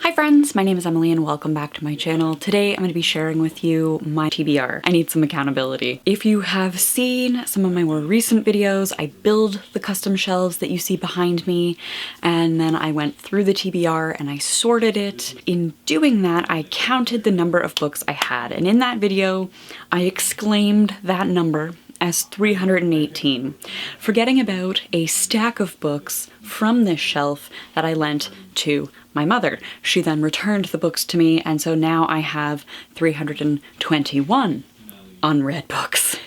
Hi friends, my name is Emily and welcome back to my channel. Today I'm going to be sharing with you my TBR. I need some accountability. If you have seen some of my more recent videos, I build the custom shelves that you see behind me, and then I went through the TBR and I sorted it. In doing that, I counted the number of books I had, and in that video I exclaimed that number as 318, forgetting about a stack of books from this shelf that I lent to my mother. She then returned the books to me, and so now I have 321 unread books.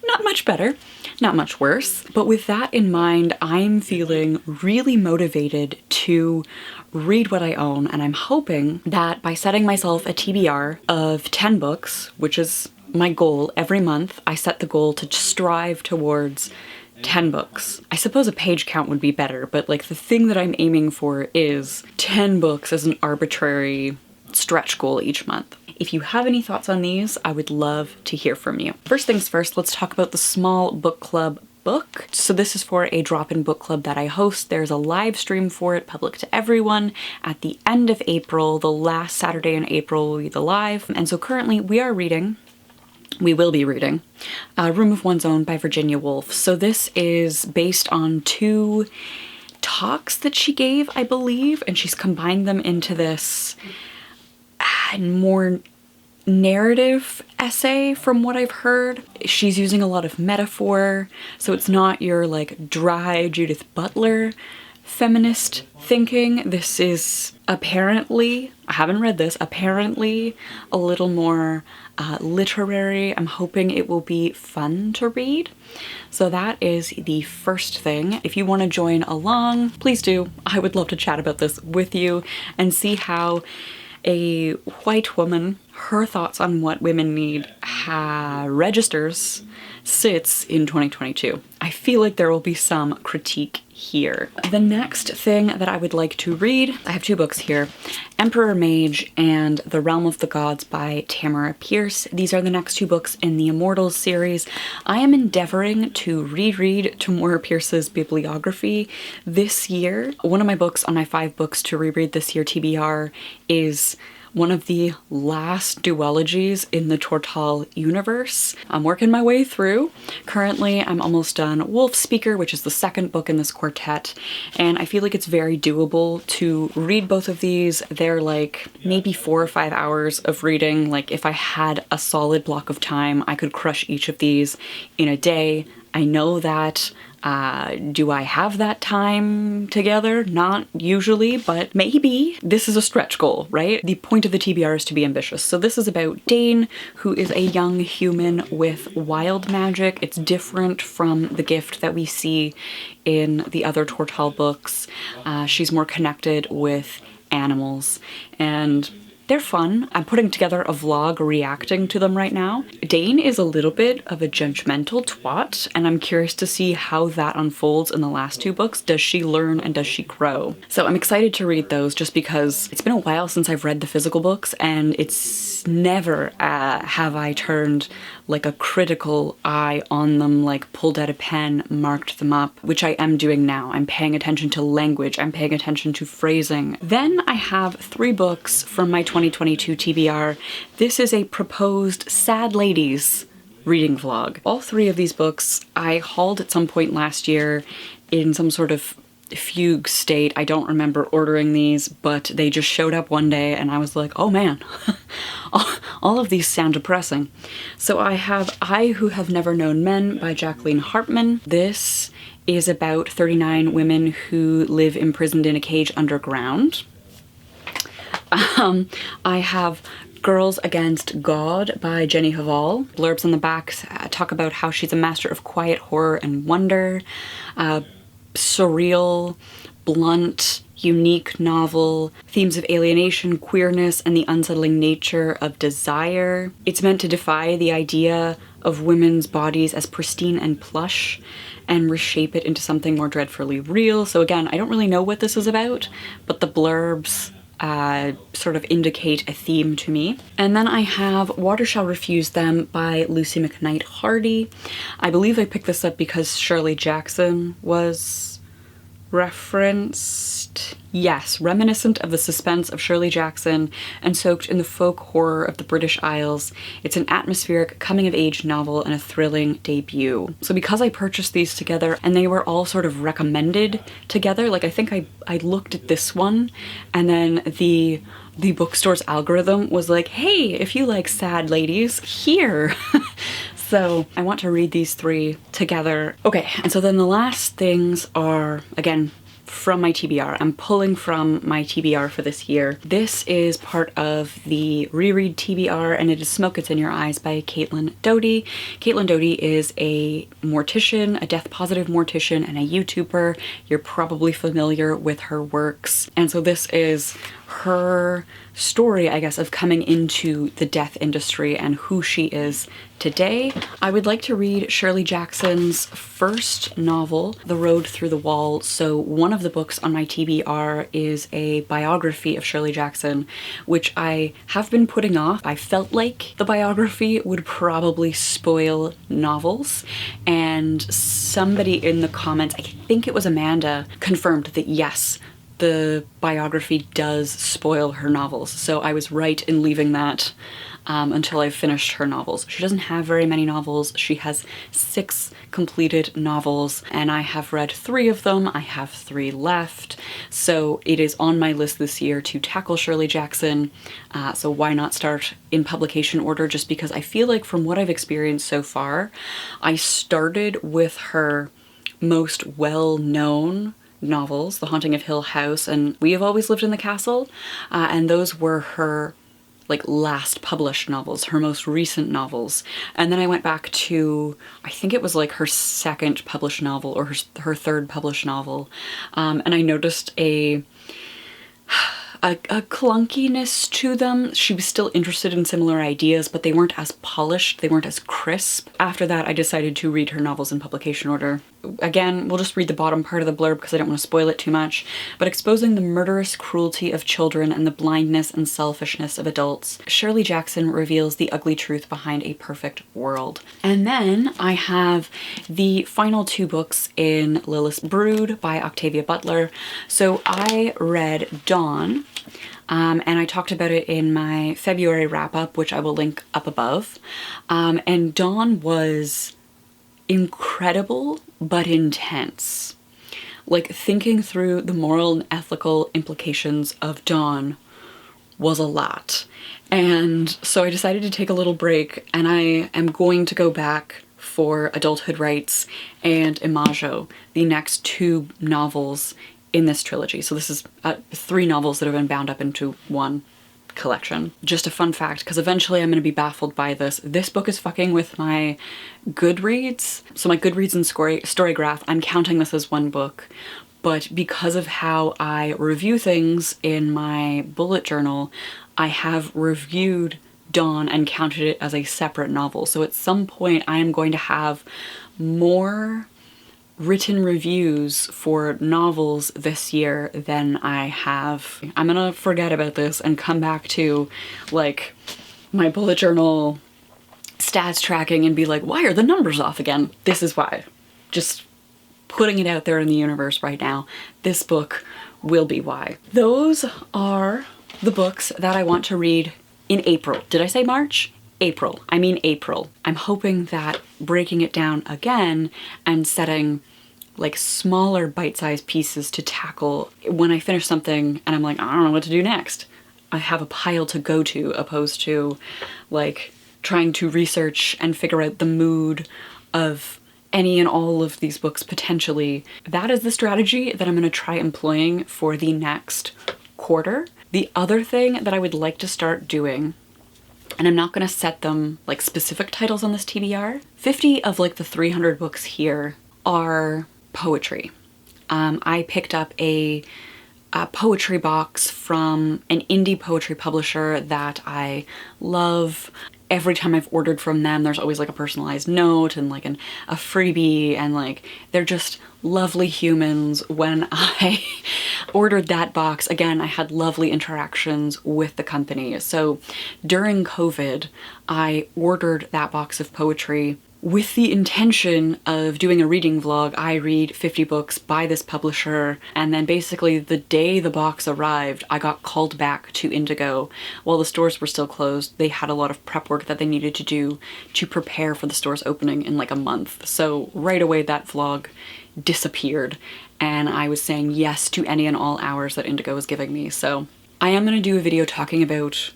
Not much better, not much worse, but with that in mind, I'm feeling really motivated to read what I own, and I'm hoping that by setting myself a TBR of 10 books, which is my goal every month, I set the goal to strive towards 10 books. I suppose a page count would be better, but like the thing that I'm aiming for is 10 books as an arbitrary stretch goal each month. If you have any thoughts on these, I would love to hear from you. First things first, let's talk about the small book club book. So this is for a drop-in book club that I host. There's a live stream for it, public to everyone, at the end of April. The last Saturday in April will be the live. And so currently we will be reading Room of One's Own by Virginia Woolf. So this is based on 2 talks that she gave, I believe, and she's combined them into this more narrative essay from what I've heard. She's using a lot of metaphor, so it's not your like dry Judith Butler feminist thinking. This is apparently, I haven't read this, apparently a little more literary. I'm hoping it will be fun to read. So that is the first thing. If you want to join along, please do. I would love to chat about this with you and see how a white woman, her thoughts on what women need sits in 2022. I feel like there will be some critique here. The next thing that I would like to read, I have 2 books here, Emperor Mage and The Realm of the Gods by Tamara Pierce. These are the next 2 books in the Immortals series. I am endeavoring to reread Tamara Pierce's bibliography this year. One of my books on my 5 books to reread this year TBR is one of the last duologies in the Tortall universe. I'm working my way through. Currently, I'm almost done Wolf Speaker, which is the 2nd book in this quartet, and I feel like it's very doable to read both of these. They're like maybe 4 or 5 hours of reading. Like if I had a solid block of time, I could crush each of these in a day. I know that. Do I have that time together? Not usually, but maybe. This is a stretch goal, right? The point of the TBR is to be ambitious. So this is about Dane, who is a young human with wild magic. It's different from the gift that we see in the other Tortall books. She's more connected with animals, and they're fun. I'm putting together a vlog reacting to them right now. Dane is a little bit of a judgmental twat, and I'm curious to see how that unfolds in the last 2 books. Does she learn and does she grow? So I'm excited to read those just because it's been a while since I've read the physical books, and it's never have I turned like a critical eye on them, like pulled out a pen, marked them up, which I am doing now. I'm paying attention to language, I'm paying attention to phrasing. Then I have 3 books from my 2022 TBR. This is a proposed Sad Ladies reading vlog. All 3 of these books I hauled at some point last year in some sort of fugue state. I don't remember ordering these, but they just showed up one day and I was like, oh man, all of these sound depressing. So I have I Who Have Never Known Men by Jacqueline Hartman. This is about 39 women who live imprisoned in a cage underground. I have Girls Against God by Jenny Haval. Blurbs on the back talk about how she's a master of quiet horror and wonder. Surreal, blunt, unique novel, themes of alienation, queerness, and the unsettling nature of desire. It's meant to defy the idea of women's bodies as pristine and plush and reshape it into something more dreadfully real. So again, I don't really know what this is about, but the blurbs sort of indicate a theme to me. And then I have Water Shall Refuse Them by Lucy McKnight Hardy. I believe I picked this up because Shirley Jackson was referenced it. Yes, reminiscent of the suspense of Shirley Jackson and soaked in the folk horror of the British Isles. It's an atmospheric coming-of-age novel and a thrilling debut. So because I purchased these together and they were all sort of recommended together, like I think I looked at this one and then the bookstore's algorithm was like, hey, if you like sad ladies, here. So I want to read these three together. Okay, and so then the last things are, again, from my TBR. I'm pulling from my TBR for this year. This is part of the reread TBR, and it is Smoke It's in Your Eyes by Caitlin Doughty. Caitlin Doughty is a mortician, a death positive mortician, and a YouTuber. You're probably familiar with her works. And so this is her story, I guess, of coming into the death industry and who she is today. I would like to read Shirley Jackson's first novel, The Road Through the Wall. So one of the books on my TBR is a biography of Shirley Jackson, which I have been putting off. I felt like the biography would probably spoil novels, and somebody in the comments, I think it was Amanda, confirmed that yes, the biography does spoil her novels. So I was right in leaving that until I finished her novels. She doesn't have very many novels. She has 6 completed novels, and I have read 3 of them. I have 3 left. So it is on my list this year to tackle Shirley Jackson. So why not start in publication order? Just because I feel like from what I've experienced so far, I started with her most well-known novels, The Haunting of Hill House and We Have Always Lived in the Castle, and those were her last published novels, her most recent novels. And then I went back to, I think it was like her second published novel or her third published novel, and I noticed a clunkiness to them. She was still interested in similar ideas, but they weren't as polished, they weren't as crisp. After that, I decided to read her novels in publication order. Again, we'll just read the bottom part of the blurb because I don't want to spoil it too much. But exposing the murderous cruelty of children and the blindness and selfishness of adults, Shirley Jackson reveals the ugly truth behind a perfect world. And then I have the final 2 books in Lilith's Brood by Octavia Butler. So I read Dawn, and I talked about it in my February wrap-up, which I will link up above. And Dawn was incredible but intense. Like, thinking through the moral and ethical implications of Dawn was a lot. And so I decided to take a little break, and I am going to go back for Adulthood, Rites, and Imago, the next 2 novels in this trilogy. So this is 3 novels that have been bound up into one collection. Just a fun fact, because eventually I'm going to be baffled by this. This book is fucking with my Goodreads. So my Goodreads and Storygraph, I'm counting this as one book, but because of how I review things in my bullet journal, I have reviewed Dawn and counted it as a separate novel. So at some point I am going to have more written reviews for novels this year than I have. I'm gonna forget about this and come back to like my bullet journal stats tracking and be like, why are the numbers off again? This is why. Just putting it out there in the universe right now. This book will be why. Those are the books that I want to read in April. Did I say March? April. I mean April. I'm hoping that breaking it down again and setting like smaller bite-sized pieces to tackle when I finish something and I'm like, I don't know what to do next. I have a pile to go to, opposed to like trying to research and figure out the mood of any and all of these books potentially. That is the strategy that I'm going to try employing for the next quarter. The other thing that I would like to start doing, and I'm not going to set them like specific titles on this TBR, 50 of like the 300 books here are poetry. I picked up a poetry box from an indie poetry publisher that I love. Every time I've ordered from them, there's always like a personalized note and like a freebie, and like they're just lovely humans. When I ordered that box, again, I had lovely interactions with the company. So during COVID, I ordered that box of poetry with the intention of doing a reading vlog. I read 50 books by this publisher, and then basically the day the box arrived, I got called back to Indigo. While the stores were still closed, they had a lot of prep work that they needed to do to prepare for the stores opening in like a month. So right away that vlog disappeared, and I was saying yes to any and all hours that Indigo was giving me. So I am gonna do a video talking about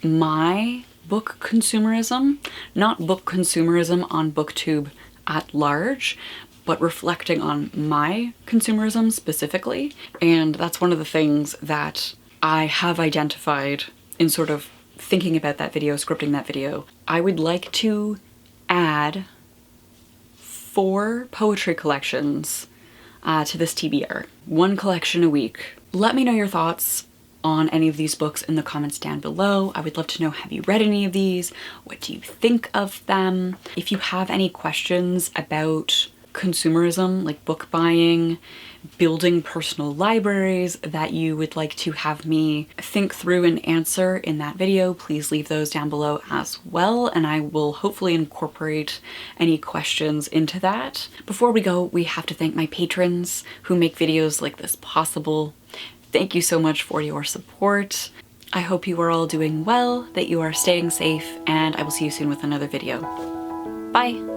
my book consumerism, not book consumerism on BookTube at large, but reflecting on my consumerism specifically. And that's one of the things that I have identified in sort of thinking about that video, scripting that video. I would like to add 4 poetry collections to this TBR. 1 collection a week. Let me know your thoughts on any of these books in the comments down below. I would love to know, have you read any of these? What do you think of them? If you have any questions about consumerism, like book buying, building personal libraries that you would like to have me think through and answer in that video, please leave those down below as well, and I will hopefully incorporate any questions into that. Before we go, we have to thank my patrons who make videos like this possible. Thank you so much for your support. I hope you are all doing well, that you are staying safe, and I will see you soon with another video. Bye!